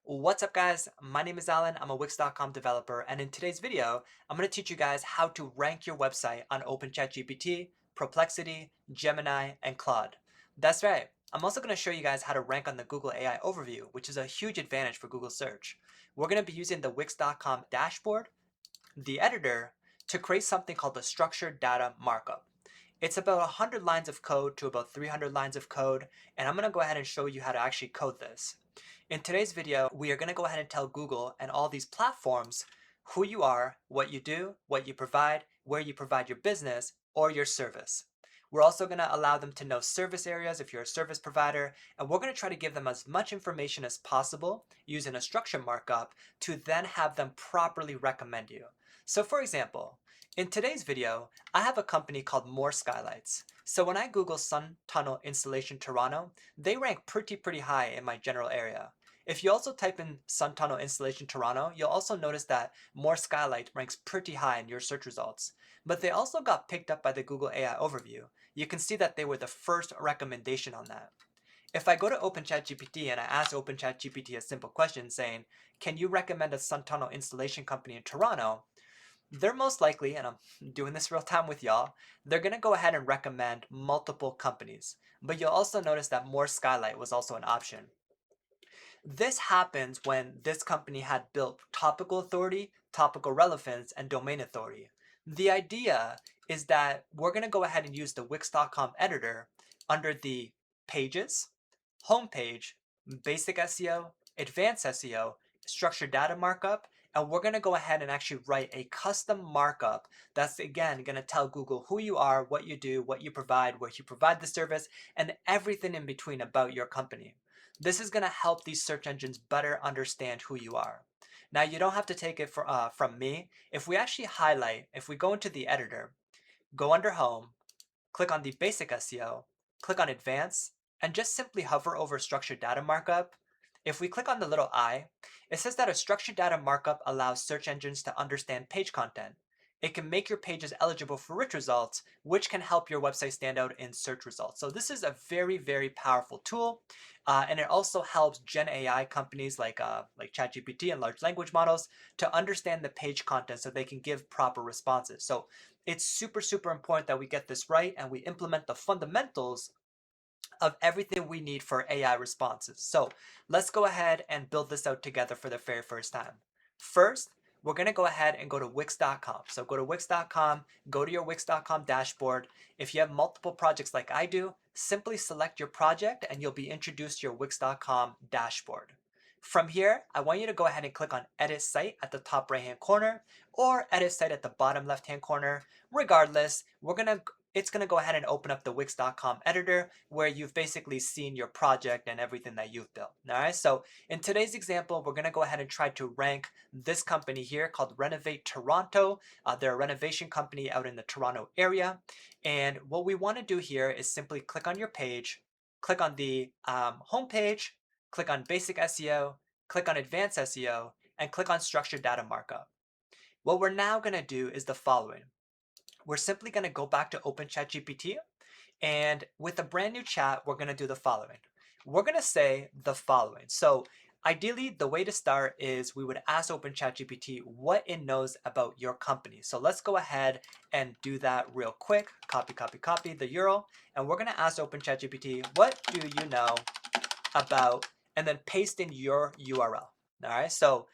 What's up guys, my name is Alin, I'm a Wix.com developer, and in today's video, I'm going to teach you guys how to rank your website on OpenChatGPT, Perplexity, Gemini, and Claude. That's right, I'm also going to show you guys how to rank on the Google AI Overview, which is a huge advantage for Google search. We're going to be using the Wix.com dashboard, the editor, to create something called the structured data markup. It's about 100 lines of code to about 300 lines of code, and I'm going to go ahead and show you how to actually code this. In today's video, we are going to go ahead and tell Google and all these platforms who you are, what you do, what you provide, where you provide your business or your service. We're also going to allow them to know service areas if you're a service provider, and we're going to try to give them as much information as possible using a structure markup to then have them properly recommend you. So for example, in today's video, I have a company called More Skylights. So when I Google Sun Tunnel Installation Toronto, they rank pretty high in my general area. If you also type in Sun Tunnel Installation Toronto, you'll also notice that More Skylight ranks pretty high in your search results. But they also got picked up by the Google AI Overview. You can see that they were the first recommendation on that. If I go to OpenChatGPT and I ask OpenChatGPT a simple question saying, can you recommend a sun tunnel installation company in Toronto? They're most likely, and I'm doing this real time with y'all, they're going to go ahead and recommend multiple companies. But you'll also notice that More Skylight was also an option. This happens when this company had built topical authority, topical relevance, and domain authority. The idea is that we're going to go ahead and use the Wix.com editor under the pages, homepage, basic SEO, advanced SEO, structured data markup, and we're going to go ahead and actually write a custom markup that's again going to tell Google who you are, what you do, what you provide, where you provide the service, and everything in between about your company. This is going to help these search engines better understand who you are. Now, you don't have to take it from me. If we actually highlight, if we go into the editor, go under Home, click on the Basic SEO, click on Advanced, and just simply hover over Structured Data Markup. If we click on the little I, it says that a structured data markup allows search engines to understand page content. It can make your pages eligible for rich results, which can help your website stand out in search results. So this is a very powerful tool, and it also helps Gen AI companies like ChatGPT and large language models to understand the page content so they can give proper responses. So it's super important that we get this right and we implement the fundamentals of everything we need for AI responses. So let's go ahead and build this out together for the very first time. First, we're going to go ahead and go to Wix.com. So go to Wix.com, go to your Wix.com dashboard. If you have multiple projects like I do, simply select your project and you'll be introduced to your Wix.com dashboard. From here, I want you to go ahead and click on Edit Site at the top right-hand corner or Edit Site at the bottom left-hand corner. Regardless, it's going to go ahead and open up the Wix.com editor where you've basically seen your project and everything that you've built. All right, so in today's example, we're going to go ahead and try to rank this company here called Renovate Toronto. They're a renovation company out in the Toronto area. And what we want to do here is simply click on your page, click on the home page, click on Basic SEO, click on Advanced SEO, and click on Structured Data Markup. What we're now going to do is the following. We're simply going to go back to OpenChatGPT, and with a brand new chat, we're going to do the following. We're going to say the following. So ideally, the way to start is we would ask OpenChatGPT what it knows about your company. So let's go ahead and do that real quick. Copy the URL, and we're going to ask OpenChatGPT, what do you know about, and then paste in your URL. All right, so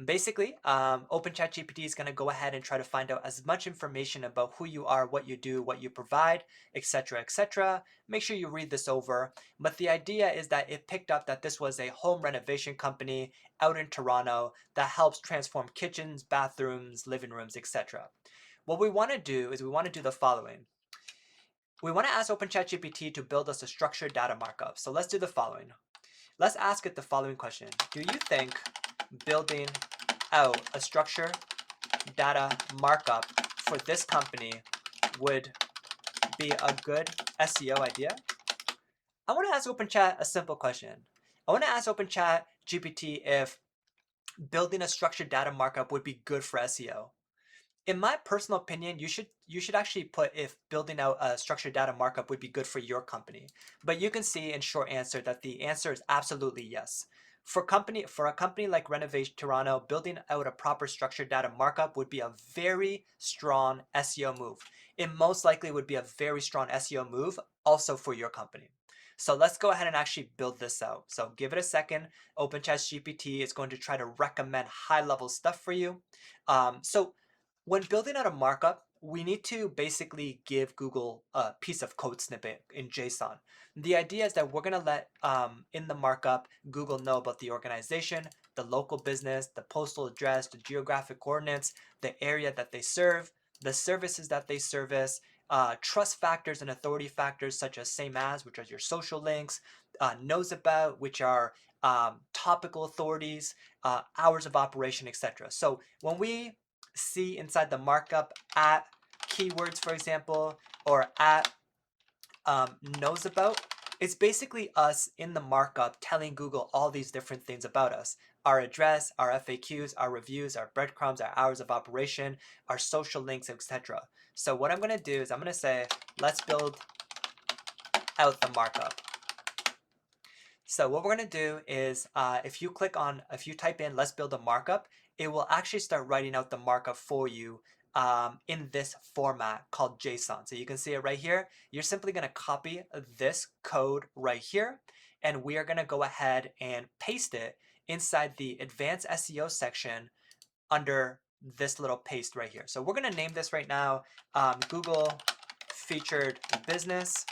basically, OpenChatGPT is going to go ahead and try to find out as much information about who you are, what you do, what you provide, etc. Make sure you read this over. But the idea is that it picked up that this was a home renovation company out in Toronto that helps transform kitchens, bathrooms, living rooms, etc. What we want to do is we want to do the following. We want to ask OpenChatGPT to build us a structured data markup. So let's do the following. Let's ask it the following question. Do you think building out a structure data markup for this company would be a good SEO idea? I want to ask OpenChat a simple question. I want to ask OpenChat GPT if building a structured data markup would be good for SEO. In my personal opinion, you should actually put if building out a structured data markup would be good for your company. But you can see in short answer that the answer is absolutely yes. For a company like Renovation Toronto, building out a proper structured data markup would be a very strong SEO move. It most likely would be a very strong SEO move also for your company. So let's go ahead and actually build this out. So give it a second. OpenChatGPT is going to try to recommend high-level stuff for you. So when building out a markup, we need to basically give Google a piece of code snippet in JSON. The idea is that we're going to let, in the markup, Google know about the organization, the local business, the postal address, the geographic coordinates, the area that they serve, the services that they service, trust factors and authority factors such as same as, which are your social links, knows about, which are topical authorities, hours of operation, etc. So when we see inside the markup at keywords, for example, or at knows about, it's basically us in the markup telling Google all these different things about us. Our address, our FAQs, our reviews, our breadcrumbs, our hours of operation, our social links, etc. So what I'm going to do is I'm going to say, let's build out the markup. So what we're going to do is if you type in, let's build a markup, it will actually start writing out the markup for you in this format called JSON. So you can see it right here. You're simply going to copy this code right here, and we are going to go ahead and paste it inside the advanced SEO section under this little paste right here. So we're going to name this right now Google Featured Business.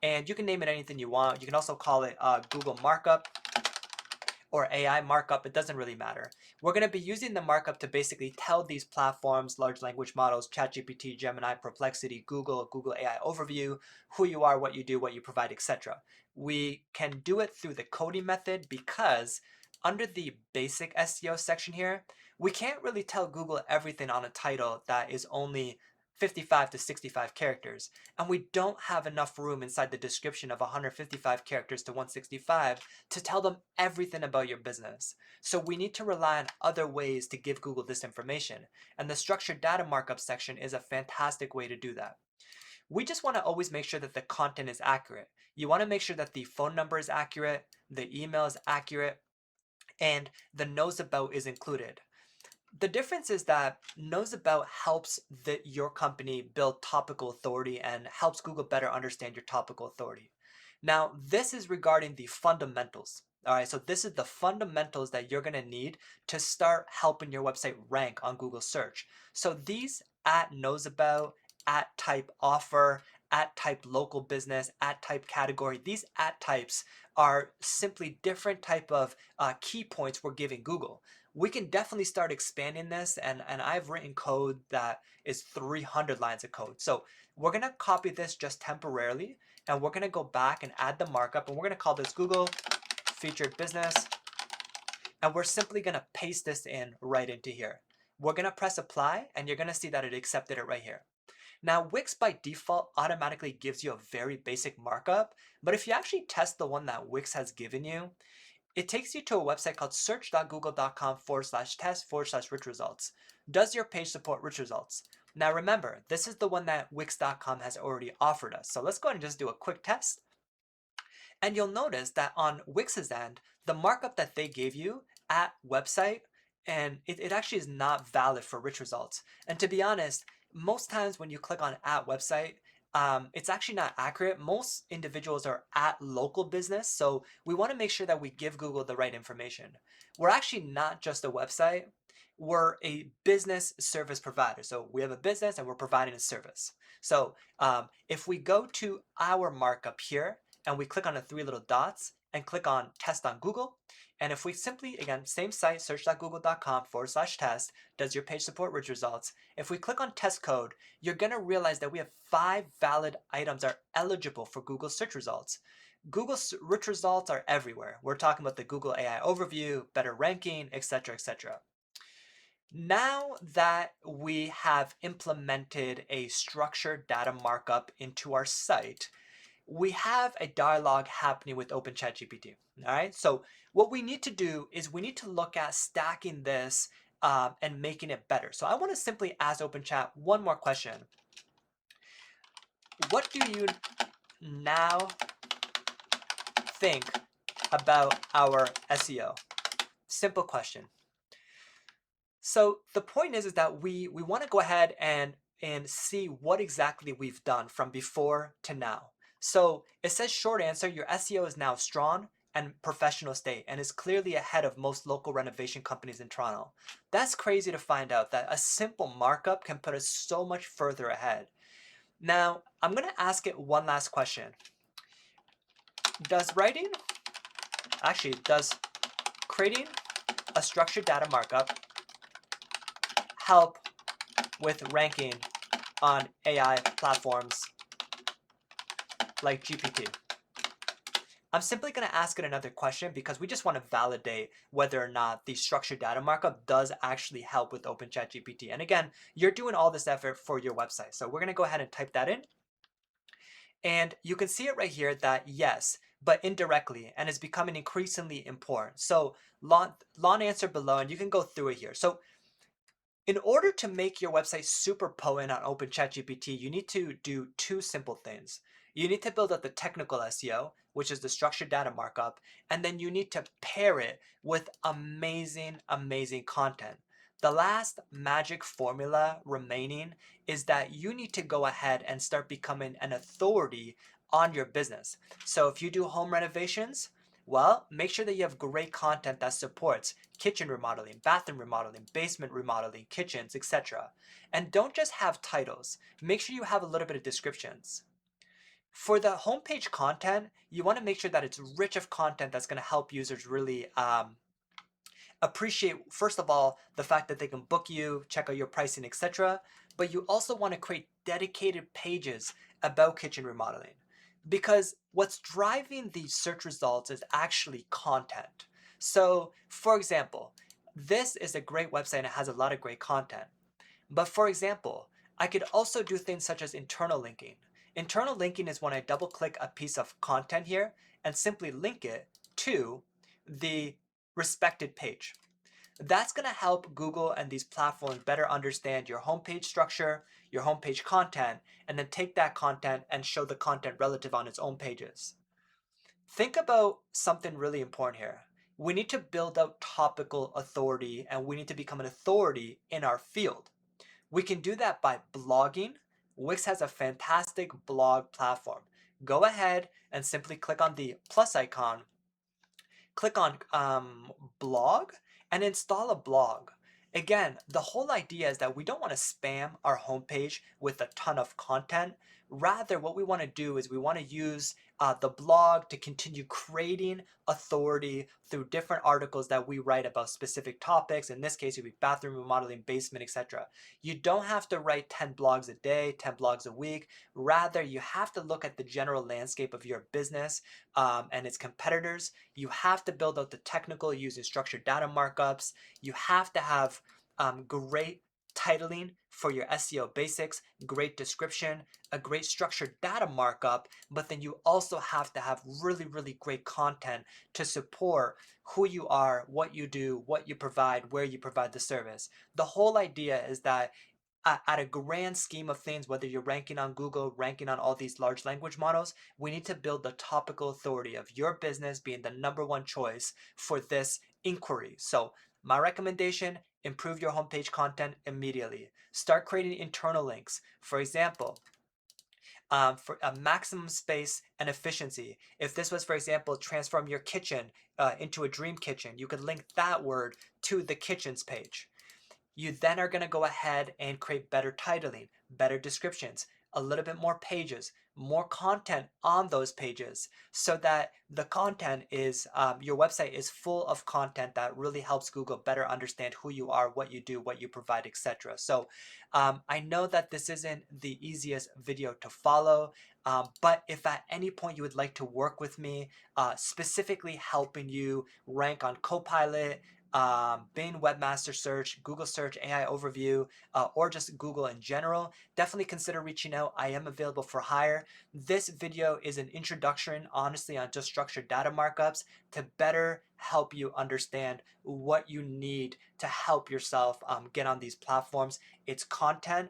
And you can name it anything you want. You can also call it Google Markup or AI Markup. It doesn't really matter. We're going to be using the markup to basically tell these platforms, large language models, ChatGPT, Gemini, Perplexity, Google AI Overview, who you are, what you do, what you provide, etc. We can do it through the coding method because under the basic SEO section here, we can't really tell Google everything on a title that is only 55 to 65 characters, and we don't have enough room inside the description of 155 characters to 165 to tell them everything about your business. So we need to rely on other ways to give Google this information, and the structured data markup section is a fantastic way to do that. We just want to always make sure that the content is accurate. You want to make sure that the phone number is accurate, the email is accurate, and the knows about is included. The difference is that knows about helps your company build topical authority and helps Google better understand your topical authority. Now, this is regarding the fundamentals. All right, so this is the fundamentals that you're going to need to start helping your website rank on Google search. So these at knows about, at type offer, at type local business, at type category, these at types are simply different type of key points we're giving Google. We can definitely start expanding this, and I've written code that is 300 lines of code. So we're going to copy this just temporarily, and we're going to go back and add the markup, and we're going to call this Google Featured Business, and we're simply going to paste this in right into here. We're going to press apply, and you're going to see that it accepted it right here. Now, Wix by default automatically gives you a very basic markup, but if you actually test the one that Wix has given you, it takes you to a website called search.google.com/test/rich results. Does your page support rich results? Now remember, this is the one that Wix.com has already offered us. So let's go ahead and just do a quick test. And you'll notice that on Wix's end, the markup that they gave you at website, and it actually is not valid for rich results. And to be honest, most times when you click on at website, it's actually not accurate. Most individuals are at local business, so we want to make sure that we give Google the right information. We're actually not just a website. We're a business service provider. So we have a business and we're providing a service. So if we go to our markup here and we click on the three little dots and click on test on Google, and if we simply, again, same site, search.google.com/test, does your page support rich results? If we click on test code, you're going to realize that we have 5 valid items are eligible for Google search results. Google rich results are everywhere. We're talking about the Google AI overview, better ranking, etc., etc. Now that we have implemented a structured data markup into our site, we have a dialogue happening with OpenChatGPT. All right, so what we need to do is we need to look at stacking this and making it better. So I want to simply ask OpenChat one more question. What do you now think about our SEO? Simple question. So the point is that we want to go ahead and see what exactly we've done from before to now. So it says short answer, your SEO is now strong and professional state and is clearly ahead of most local renovation companies in Toronto. That's crazy to find out that a simple markup can put us so much further ahead. Now, I'm going to ask it one last question. Does creating a structured data markup help with ranking on AI platforms like GPT? I'm simply going to ask it another question because we just want to validate whether or not the structured data markup does actually help with OpenChatGPT. And again, you're doing all this effort for your website. So we're going to go ahead and type that in. And you can see it right here that yes, but indirectly, and it's becoming increasingly important. So long answer below, and you can go through it here. So in order to make your website super potent on OpenChatGPT, you need to do two simple things. You need to build up the technical SEO, which is the structured data markup, and then you need to pair it with amazing, amazing content. The last magic formula remaining is that you need to go ahead and start becoming an authority on your business. So if you do home renovations, well, make sure that you have great content that supports kitchen remodeling, bathroom remodeling, basement remodeling, kitchens, etc. And don't just have titles. Make sure you have a little bit of descriptions. For the homepage content, you want to make sure that it's rich of content that's going to help users really appreciate, first of all, the fact that they can book you, check out your pricing, etc. But you also want to create dedicated pages about kitchen remodeling. Because what's driving these search results is actually content. So, for example, this is a great website and it has a lot of great content. But for example, I could also do things such as internal linking. Internal linking is when I double click a piece of content here and simply link it to the respected page. That's going to help Google and these platforms better understand your homepage structure, your homepage content, and then take that content and show the content relative on its own pages. Think about something really important here. We need to build out topical authority and we need to become an authority in our field. We can do that by blogging. Wix has a fantastic blog platform. Go ahead and simply click on the plus icon, click on blog, and install a blog. Again, the whole idea is that we don't want to spam our homepage with a ton of content. Rather, what we want to do is we want to use the blog to continue creating authority through different articles that we write about specific topics. In this case, it would be bathroom remodeling, basement, etc. You don't have to write 10 blogs a day, 10 blogs a week. Rather, you have to look at the general landscape of your business and its competitors. You have to build out the technical using structured data markups. You have to have great titling for your SEO basics, great description, a great structured data markup, but then you also have to have really, really great content to support who you are, what you do, what you provide, where you provide the service. The whole idea is that at a grand scheme of things, whether you're ranking on Google, ranking on all these large language models, we need to build the topical authority of your business being the number one choice for this inquiry. So my recommendation, improve your homepage content immediately. Start creating internal links. For example, for a maximum space and efficiency. If this was, for example, transform your kitchen into a dream kitchen, you could link that word to the kitchens page. You then are going to go ahead and create better titling, better descriptions, a little bit more pages, more content on those pages so that the content is, your website is full of content that really helps Google better understand who you are, what you do, what you provide, etc. So I know that this isn't the easiest video to follow, but if at any point you would like to work with me, specifically helping you rank on Copilot, Bing Webmaster Search, Google Search, AI Overview, or just Google in general, definitely consider reaching out. I am available for hire. This video is an introduction, honestly, on just structured data markups to better help you understand what you need to help yourself get on these platforms. It's content,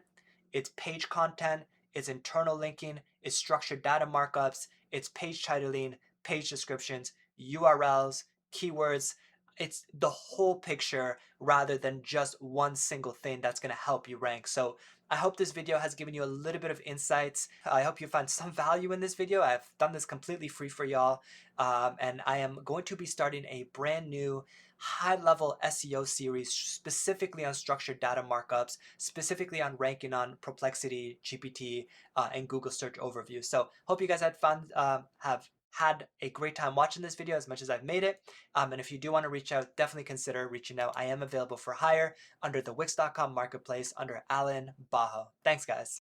it's page content, it's internal linking, it's structured data markups, it's page titling, page descriptions, URLs, keywords. It's the whole picture rather than just one single thing that's going to help you rank. So I hope this video has given you a little bit of insights. I hope you find some value in this video. I've done this completely free for y'all. And I am going to be starting a brand new high-level SEO series specifically on structured data markups, specifically on ranking on Perplexity, GPT, and Google Search Overview. So hope you guys had fun, have had a great time watching this video as much as I've made it. And if you do want to reach out, definitely consider reaching out. I am available for hire under the Wix.com marketplace under Alin Bajo. Thanks, guys.